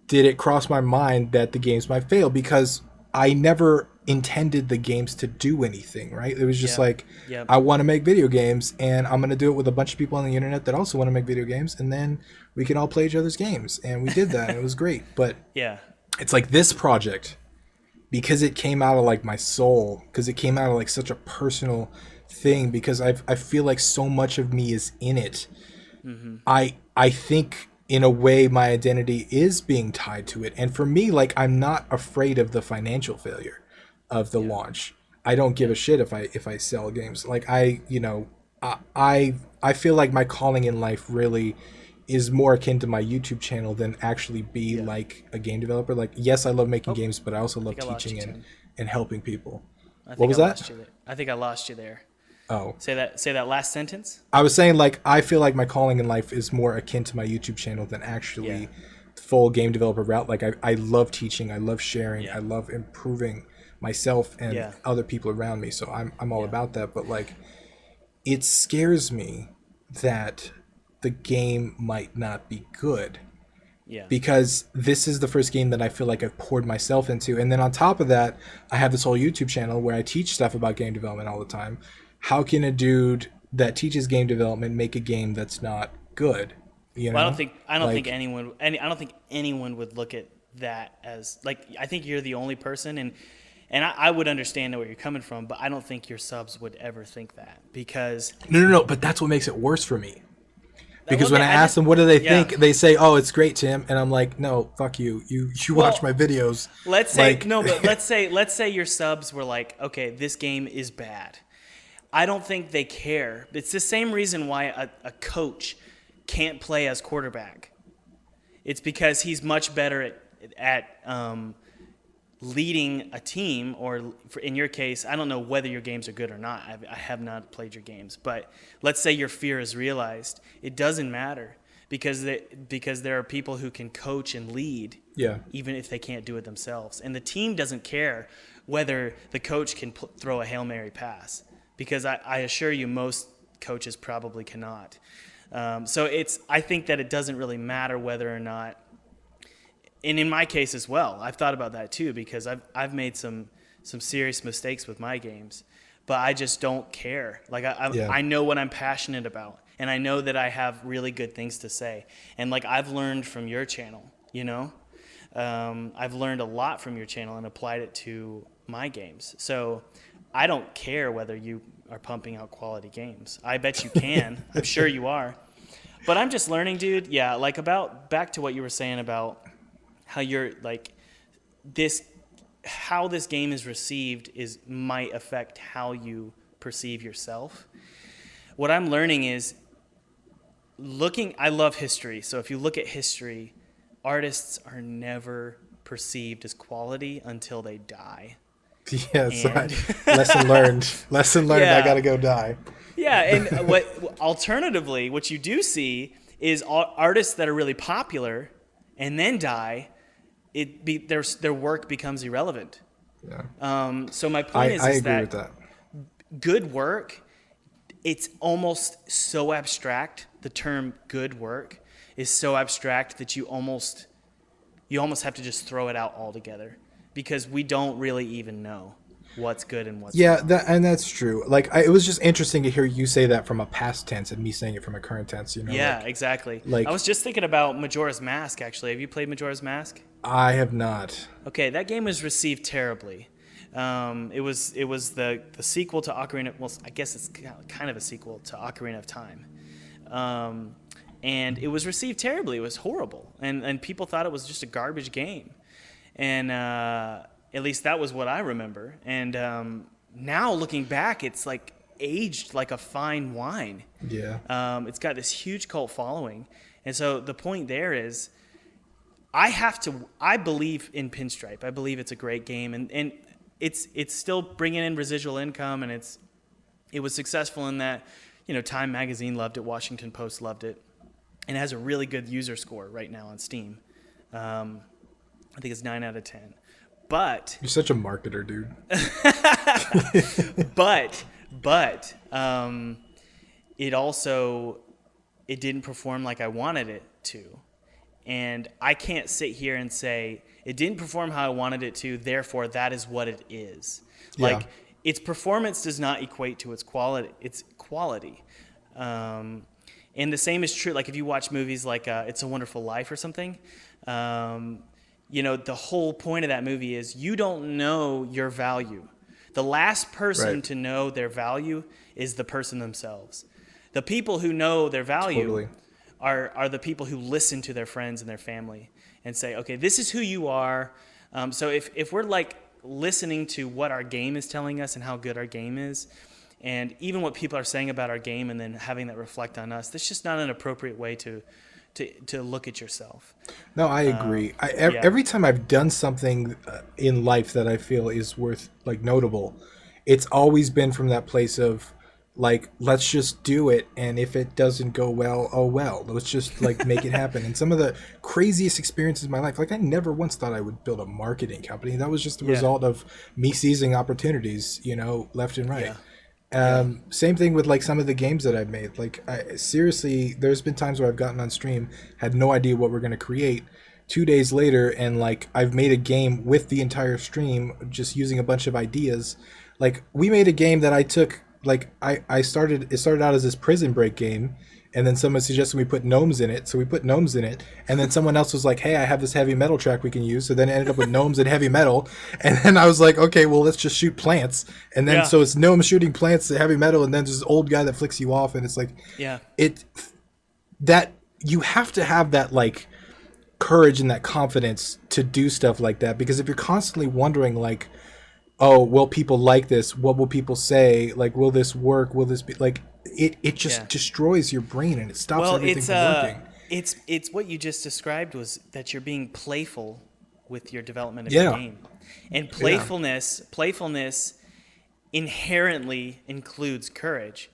did it cross my mind that the games might fail because I never intended the games to do anything, right? It was just I want to make video games, and I'm going to do it with a bunch of people on the internet that also want to make video games, and then we can all play each other's games. And we did that, and it was great. But it's like this project, because it came out of like my soul, because it came out of like such a personal thing, because I feel like so much of me is in it. Mm-hmm. I think in a way my identity is being tied to it. And for me, like, I'm not afraid of the financial failure of the launch. I don't give a shit if I sell games. Like I feel like my calling in life really is more akin to my YouTube channel than actually be like a game developer. Like, yes, I love making games, but I also love teaching and helping people. What was that? I think I lost you there. Oh. Say that last sentence. I was saying, like, I feel like my calling in life is more akin to my YouTube channel than actually full game developer route. Like, I love teaching, I love sharing, I love improving myself and other people around me. So I'm all about that. But like, it scares me that the game might not be good. Yeah. Because this is the first game that I feel like I've poured myself into. And then on top of that, I have this whole YouTube channel where I teach stuff about game development all the time. How can a dude that teaches game development make a game that's not good? You know? Well, I don't think anyone would look at that as like, I think you're the only person, and I would understand where you're coming from, but I don't think your subs would ever think that, because no, but that's what makes it worse for me. Because when I ask them what do they think, they say, "Oh, it's great, Tim," and I'm like, "No, fuck you. You watch my videos." Let's say but let's say your subs were like, "Okay, this game is bad." I don't think they care. It's the same reason why a coach can't play as quarterback. It's because he's much better at leading a team, or in your case, I don't know whether your games are good or not. I have not played your games, but let's say your fear is realized. It doesn't matter because there are people who can coach and lead, even if they can't do it themselves. And the team doesn't care whether the coach can throw a Hail Mary pass, because I assure you most coaches probably cannot. So I think that it doesn't really matter whether or not. And in my case as well, I've thought about that too, because I've made some serious mistakes with my games, but I just don't care. Like I know what I'm passionate about, and I know that I have really good things to say. And like, I've learned from your channel, you know, I've learned a lot from your channel and applied it to my games. So I don't care whether you are pumping out quality games. I bet you can. I'm sure you are. But I'm just learning, dude. Yeah, like back to what you were saying about how you're like how this game is received might affect how you perceive yourself. What I'm learning is I love history. So if you look at history, artists are never perceived as quality until they die. Yes, lesson learned. Yeah. I gotta go die. Yeah, and alternatively, what you do see is artists that are really popular and then die. Their work becomes irrelevant. Yeah. So my point I agree with that. Good work, it's almost so abstract. The term "good work" is so abstract that you almost have to just throw it out altogether, because we don't really even know what's good and what's not. And that's true. Like, it was just interesting to hear you say that from a past tense and me saying it from a current tense. You know? Yeah, exactly. Like, I was just thinking about Majora's Mask. Actually, have you played Majora's Mask? I have not. Okay, that game was received terribly. It was the sequel to Ocarina. Well, I guess it's kind of a sequel to Ocarina of Time. And it was received terribly. It was horrible, and people thought it was just a garbage game. And at least that was what I remember. And now looking back, it's like aged like a fine wine. Yeah. It's got this huge cult following. And so the point there is I believe in Pinstripe. I believe it's a great game, and it's still bringing in residual income, and it was successful in that, Time Magazine loved it, Washington Post loved it, and it has a really good user score right now on Steam. I think it's 9 out of 10. But You're such a marketer, dude. but it didn't perform like I wanted it to. And I can't sit here and say it didn't perform how I wanted it to, therefore that is what it is. Yeah. Like, its performance does not equate to its quality. And the same is true, like if you watch movies like It's a Wonderful Life or something, the whole point of that movie is you don't know your value. The last person Right. to know their value is the person themselves. The people who know their value Totally. are the people who listen to their friends and their family and say, okay, this is who you are. So if we're like listening to what our game is telling us and how good our game is, and even what people are saying about our game, and then having that reflect on us, that's just not an appropriate way to look at yourself. No, I agree. Every time I've done something in life that I feel is worth like notable, it's always been from that place of like, let's just do it, and if it doesn't go well, oh well, let's just like make it happen. And some of the craziest experiences in my life, like I never once thought I would build a marketing company. That was just the result of me seizing opportunities, left and right. Same thing with like some of the games that I've made. Like seriously, there's been times where I've gotten on stream, had no idea what we're going to create. 2 days later, and like I've made a game with the entire stream, just using a bunch of ideas. Like we made a game that I took. Like it started out as this prison break game, and then someone suggested we put gnomes in it, so we put gnomes in it, and then someone else was like, hey, I have this heavy metal track we can use, so then it ended up with gnomes and heavy metal, and then I was like, okay, well, let's just shoot plants, and then so it's gnomes shooting plants to heavy metal, and then there's this old guy that flicks you off, and it's like, that you have to have that like courage and that confidence to do stuff like that, because if you're constantly wondering like, oh, will people like this? What will people say? Like, will this work? Will this be like? It just destroys your brain, and it stops everything from working. It's what you just described, was that you're being playful with your development of your game, and playfulness inherently includes courage.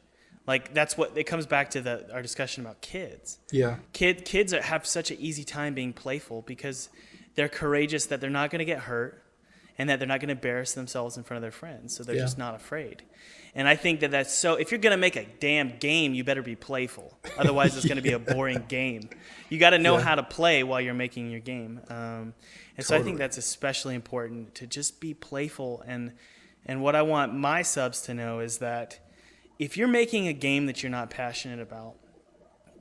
Like that's what it comes back to our discussion about kids. Yeah, kids have such an easy time being playful because they're courageous that they're not going to get hurt, and that they're not going to embarrass themselves in front of their friends. So they're just not afraid. And I think that's so, if you're going to make a damn game, you better be playful. Otherwise, it's going to be a boring game. You got to know how to play while you're making your game. So I think that's especially important, to just be playful. And what I want my subs to know is that if you're making a game that you're not passionate about,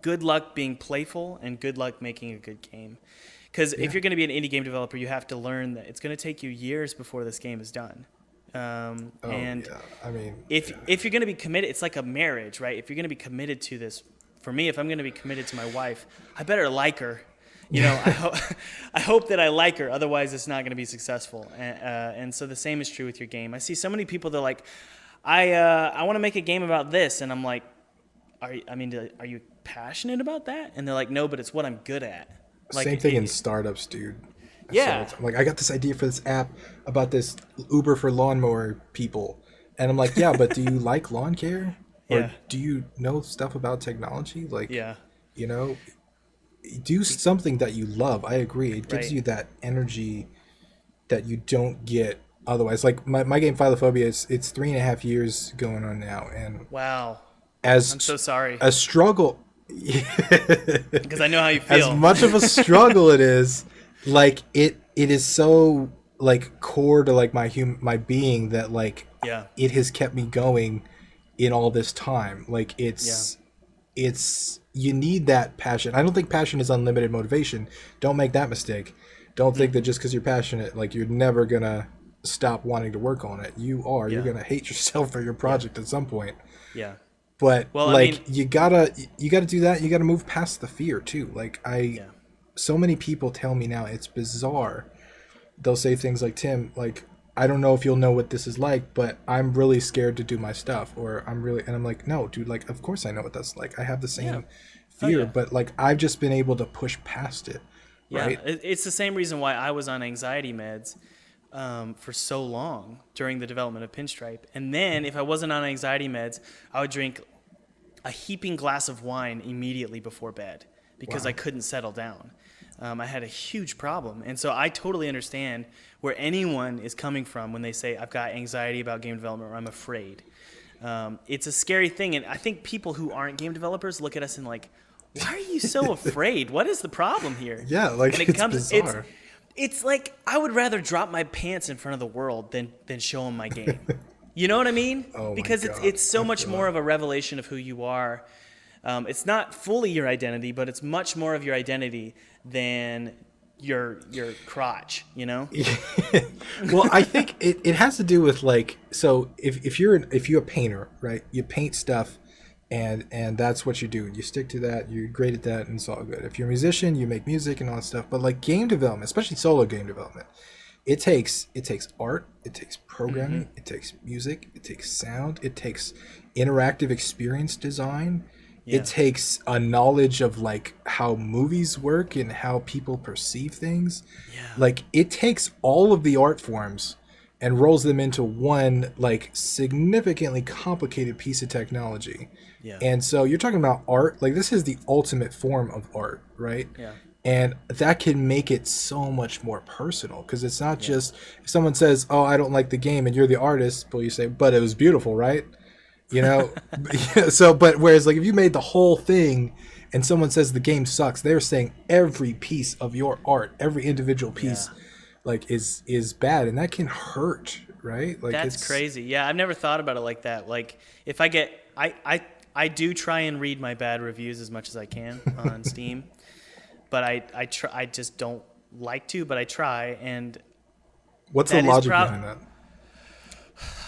good luck being playful, and good luck making a good game. Because if you're going to be an indie game developer, you have to learn that it's going to take you years before this game is done. If you're going to be committed, it's like a marriage, right? If you're going to be committed to this, for me, if I'm going to be committed to my wife, I better like her. I hope that I like her. Otherwise, it's not going to be successful. And so the same is true with your game. I see so many people that are like, I want to make a game about this, and I'm like, are you passionate about that? And they're like, no, but it's what I'm good at. Like, same thing in startups, dude. Yeah. So I'm like, I got this idea for this app about this Uber for lawnmower people. And I'm like, yeah, but do you like lawn care? Or do you know stuff about technology? Like, do something that you love. I agree. It gives you that energy that you don't get otherwise. Like my game Philophobia, it's 3.5 years going on now. And wow. I'm so sorry. A struggle. Because I know how you feel. As much of a struggle it is, like it is so like core to like my being that like it has kept me going in all this time. Like it's you need that passion. I don't think passion is unlimited motivation. Don't make that mistake. Don't think that just because you're passionate, like you're never gonna stop wanting to work on it. You're gonna hate yourself for your project at some point. Yeah. But you gotta do that. You gotta move past the fear too. Like so many people tell me now, it's bizarre. They'll say things like, Tim, like I don't know if you'll know what this is like, but I'm really scared to do my stuff, or and I'm like, no, dude, like, of course I know what that's like. I have the Yeah. same Oh fear, yeah. but like, I've just been able to push past it, Yeah, right? it's the same reason why I was on anxiety meds for so long during the development of Pinstripe. And then if I wasn't on anxiety meds, I would drink a heaping glass of wine immediately before bed because I Wow. couldn't settle down. I had a huge problem. And so I totally understand where anyone is coming from when they say, I've got anxiety about game development or I'm afraid. It's a scary thing. And I think people who aren't game developers look at us and like, why are you so afraid? What is the problem here? Yeah, like, When it it's comes, bizarre. it's like I would rather drop my pants in front of the world than show them my game. You know what I mean? Oh my Because God, it's so I much feel more that. of a revelation of who you are. It's not fully your identity, but it's much more of your identity than your crotch. You know? Well, I think it has to do with like, so if you're a painter, right? You paint stuff, and that's what you do. You stick to that. You're great at that, and it's all good. If you're a musician, you make music and all that stuff. But like game development, especially solo game development, it takes art, it takes programming, it takes music, it takes sound, it takes interactive experience design. Yeah. It takes a knowledge of like how movies work and how people perceive things. Yeah. Like it takes all of the art forms and rolls them into one like significantly complicated piece of technology. Yeah. And so you're talking about art, like this is the ultimate form of art, right? Yeah. And that can make it so much more personal because it's not just if someone says, "Oh, I don't like the game," and you're the artist, but you say, "But it was beautiful, right?" You know, so but whereas like if you made the whole thing and someone says the game sucks, they're saying every piece of your art, every individual piece, Yeah. like is bad, and that can hurt, right? Like That's it's crazy. Yeah, I've never thought about it like that. Like if I get, I do try and read my bad reviews as much as I can on Steam, but I just don't like to, but I try. And what's the that is logic behind that?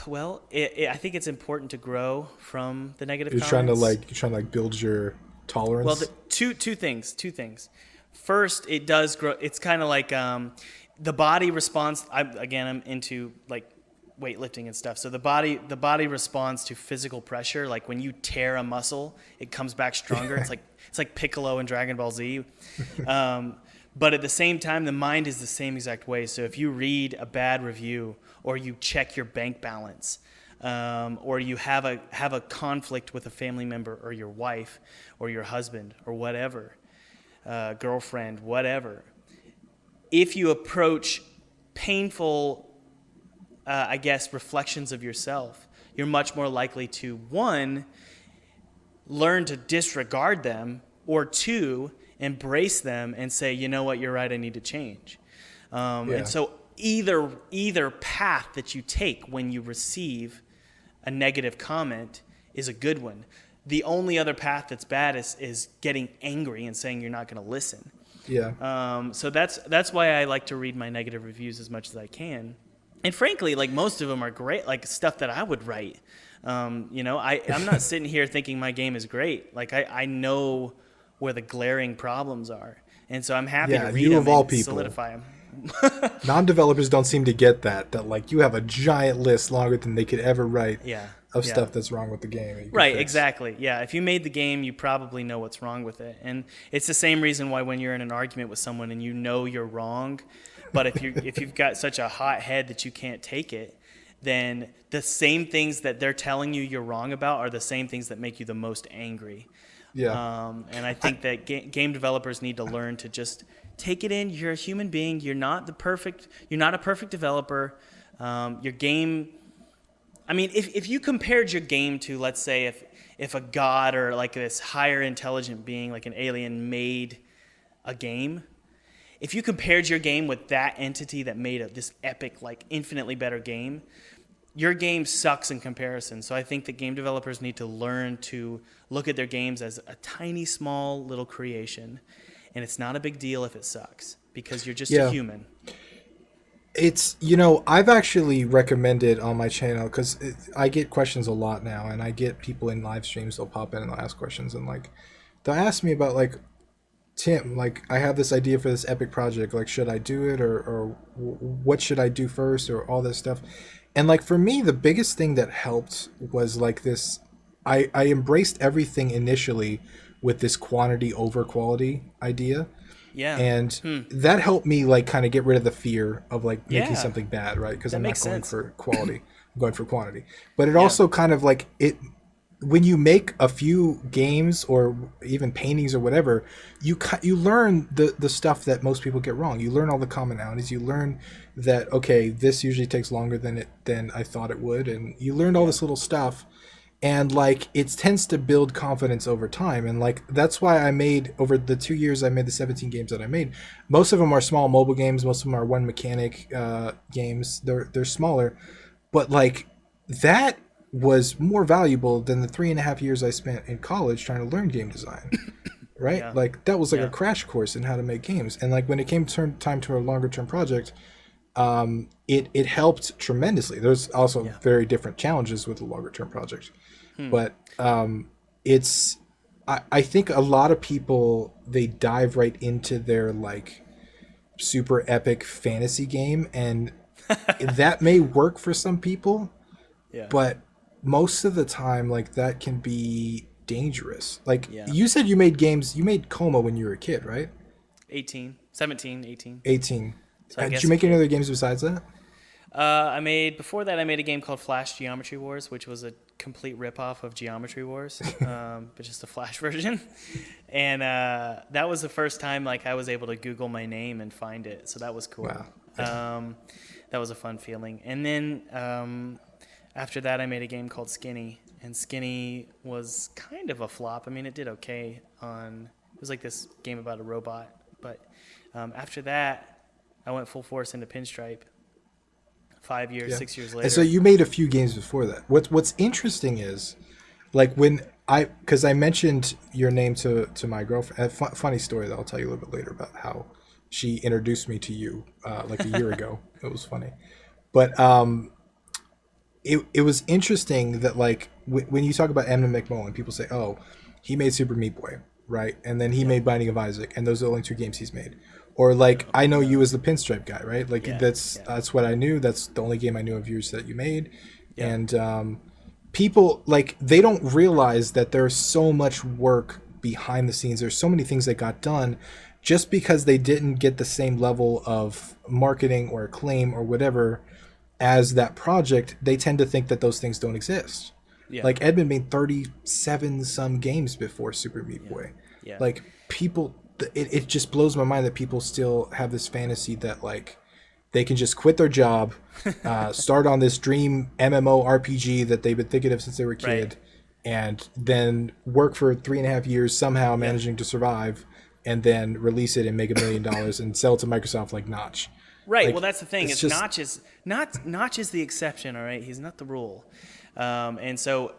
well, I think it's important to grow from the negative You're comments. trying to like build your tolerance. Well, two things. Two things. First, it does grow. It's kind of like the body responds. I'm into like weightlifting and stuff. So the body responds to physical pressure. Like when you tear a muscle, it comes back stronger. It's like Piccolo in Dragon Ball Z. But at the same time, the mind is the same exact way. So if you read a bad review or you check your bank balance, or you have a conflict with a family member or your wife or your husband or whatever, girlfriend, whatever, if you approach painful, I guess, reflections of yourself, you're much more likely to, one, learn to disregard them, or two, embrace them and say, you know what, you're right, I need to change. Yeah. And so either path that you take when you receive a negative comment is a good one. The only other path that's bad is getting angry and saying you're not going to listen. Yeah. So that's why I like to read my negative reviews as much as I can. And frankly, like most of them are great, like stuff that I would write. I'm not sitting here thinking my game is great. Like I know where the glaring problems are. And so I'm happy to read you them of all and people. solidify them. Non-developers don't seem to get that like you have a giant list longer than they could ever write Yeah. of Yeah. stuff that's wrong with the game. that you can Right, fix. exactly. Yeah, if you made the game, you probably know what's wrong with it. And it's the same reason why when you're in an argument with someone and you know you're wrong, but if you've got such a hot head that you can't take it, then the same things that they're telling you you're wrong about are the same things that make you the most angry. Yeah. And I think that game developers need to learn to just take it in. You're a human being. You're not a perfect developer. Your game. I mean, if you compared your game to, let's say, if a god or like this higher intelligent being, like an alien, made a game, if you compared your game with that entity that made this epic, like infinitely better game, your game sucks in comparison. So I think that game developers need to learn to look at their games as a tiny, small little creation, and it's not a big deal if it sucks because you're just a human. It's, I've actually recommended on my channel because I get questions a lot now, and I get people in live streams, they'll pop in and they'll ask questions, and like they'll ask me about like Tim, like I have this idea for this epic project. Like, should I do it or what should I do first or all this stuff? And like for me, the biggest thing that helped was like this. I embraced everything initially with this quantity over quality idea, Yeah. and that helped me like kind of get rid of the fear of like making Yeah. something bad, right? Because That I'm not makes going sense. for quality, I'm going for quantity. But it Yeah. also kind of like it when you make a few games or even paintings or whatever, you learn the stuff that most people get wrong. You learn all the commonalities. You learn that okay, this usually takes longer than I thought it would, and you learned all this little stuff. And like it tends to build confidence over time, and like that's why I made over the 2 years I made the 17 games that I made. Most of them are small mobile games. Most of them are one mechanic games. They're smaller, but like that was more valuable than the 3.5 years I spent in college trying to learn game design. Right? Yeah. Like that was like Yeah. a crash course in how to make games. And like when it came time to a longer term project, it helped tremendously. There's also very different challenges with a longer term project, but it's I think a lot of people they dive right into their like super epic fantasy game, and that may work for some people, Yeah. but most of the time like that can be dangerous. Like Yeah. you said you made games, you made Coma when you were a kid, right? 18, 17, 18. 18. So I Did guess you make a any kid. other games besides that? Before that, I made a game called Flash Geometry Wars, which was a complete ripoff of Geometry Wars, but just a Flash version. And that was the first time like I was able to Google my name and find it, so that was cool. Wow. That was a fun feeling. And then after that, I made a game called Skinny, and Skinny was kind of a flop. I mean, it did okay on. It was like this game about a robot, but after that, I went full force into Pinstripe. 5 years, Yeah. 6 years later. And so you made a few games before that. What's interesting is, like when because I mentioned your name to my girlfriend. A funny story that I'll tell you a little bit later about how she introduced me to you like a year ago. It was funny, but it was interesting that like when you talk about Edmund McMullen, people say, oh, he made Super Meat Boy, right? And then he made Binding of Isaac, and those are the only two games he's made. Or like I know you as the Pinstripe guy, right? Like that's what I knew. That's the only game I knew of yours that you made. Yeah. And people like they don't realize that there's so much work behind the scenes. There's so many things that got done just because they didn't get the same level of marketing or acclaim or whatever as that project. They tend to think that those things don't exist. Yeah. Like Edmund made 37 some games before Super Meat Boy. Yeah. Like people, it just blows my mind that people still have this fantasy that like they can just quit their job, start on this dream MMO RPG that they've been thinking of since they were a kid, and then work for 3.5 years somehow managing to survive, and then release it and make $1 million and sell it to Microsoft like Notch. Right. Like, well, that's the thing. it's Is just- Notch is the exception. All right, he's not the rule. And so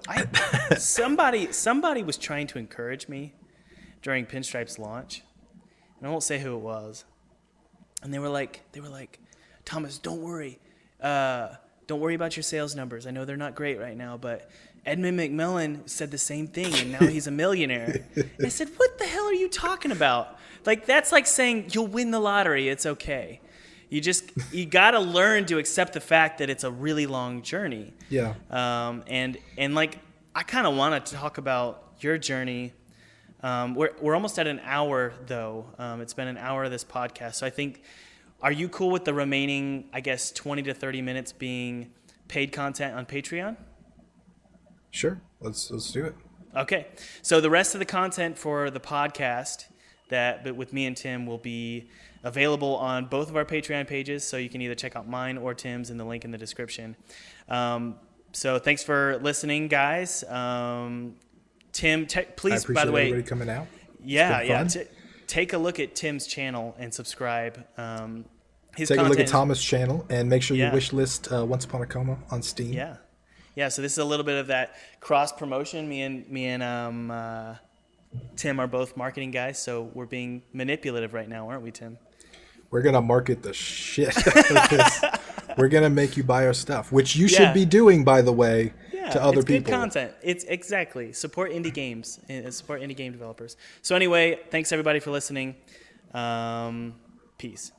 somebody was trying to encourage me during Pinstripe's launch, and I won't say who it was. And they were like, Thomas, don't worry about your sales numbers. I know they're not great right now, but Edmund McMillan said the same thing, and now he's a millionaire. And I said, what the hell are you talking about? Like, that's like saying you'll win the lottery. It's okay. You got to learn to accept the fact that it's a really long journey. Yeah. And like, I kind of want to talk about your journey. We're almost at an hour though. It's been an hour of this podcast. So I think, are you cool with the remaining, I guess, 20 to 30 minutes being paid content on Patreon? Sure. Let's do it. Okay. So the rest of the content for the podcast but with me and Tim will be available on both of our Patreon pages. So you can either check out mine or Tim's in the link in the description. So thanks for listening, guys. Tim, please, by the way, everybody coming out. yeah. Take a look at Tim's channel and subscribe. Take a look at Thomas' channel and make sure you Yeah. wish list Once Upon a Coma on Steam. Yeah. So this is a little bit of that cross promotion. Me and Tim are both marketing guys, so we're being manipulative right now, aren't we, Tim? We're gonna market the shit out of this. We're gonna make you buy our stuff, which you Yeah. should be doing, by the way. Yeah. to other it's good people. content. It's exactly support indie games, support indie game developers. So anyway, thanks everybody for listening. Peace.